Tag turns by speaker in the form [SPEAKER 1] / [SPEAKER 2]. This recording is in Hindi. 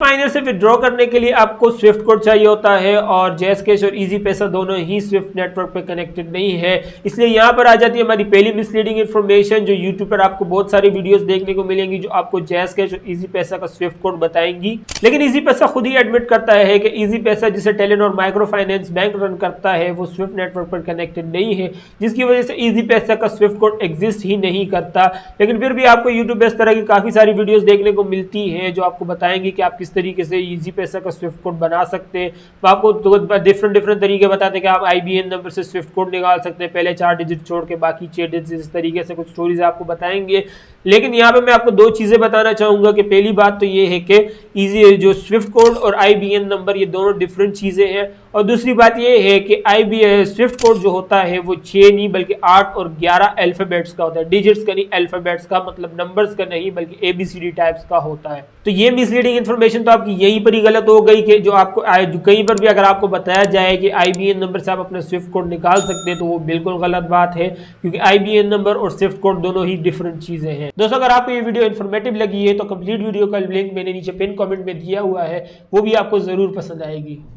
[SPEAKER 1] माइनर से विड्रॉ करने के लिए आपको स्विफ्ट कोड चाहिए होता है और जैज़ कैश और इजी पैसा दोनों ही स्विफ्ट नेटवर्क पर कनेक्टेड नहीं है, इसलिए यहाँ पर आ जाती है हमारी पहली मिसलीडिंग इन्फॉर्मेशन जो यूट्यूब पर आपको बहुत सारी वीडियोस देखने को मिलेंगी जो आपको जैज़ कैश और इजी पैसा का स्विफ्ट कोड बताएंगी। लेकिन इजी पैसा खुद ही एडमिट करता है कि इजी पैसा जिसे Telenor micro finance bank run करता है वो स्विफ्ट नेटवर्क पर कनेक्टेड नहीं है, जिसकी वजह से इजी पैसा का स्विफ्ट कोड एग्जिस्ट ही नहीं करता। लेकिन फिर भी आपको यूट्यूब पर इस तरह की काफ़ी सारी वीडियोज़ देखने को मिलती हैं जो आपको बताएंगी कि आप किस तरीके से इजी पैसा का स्विफ्ट कोड बना सकते हैं। वो आपको डिफरेंट तरीके बताते हैं कि आप आईबीएन नंबर से स्विफ्ट कोड निकाल सकते हैं, पहले 4 डिजिट छोड़ के बाकी 6 डिजिट, इस तरीके से कुछ स्टोरीज आपको बताएंगे। लेकिन यहाँ पे मैं आपको दो चीज़ें बताना चाहूँगा कि पहली बात तो ये है कि इजी जो स्विफ्ट कोड और आईबीएन नंबर ये दोनों डिफरेंट चीज़ें हैं, और दूसरी बात ये है कि स्विफ्ट कोड जो होता है वो 6 नहीं बल्कि 8 और 11 अल्फ़ाबेट्स का होता है, डिजिट्स का नहीं, अल्फ़ाबेट्स का, मतलब नंबर्स का नहीं बल्कि ABCD टाइप्स का होता है। तो ये मिसलीडिंग इन्फॉर्मेशन तो आपकी यहीं पर ही गलत हो गई कि जो आपको कहीं पर भी अगर आपको बताया जाए कि आईबीएन नंबर से आप अपना स्विफ्ट कोड निकाल सकते हैं तो वो बिल्कुल गलत बात है, क्योंकि आईबीएन नंबर और स्विफ्ट कोड दोनों ही डिफरेंट चीज़ें हैं। दोस्तों अगर आपको ये वीडियो इन्फॉर्मेटिव लगी है तो कंप्लीट वीडियो का लिंक मैंने नीचे पिन कमेंट में दिया हुआ है, वो भी आपको ज़रूर पसंद आएगी।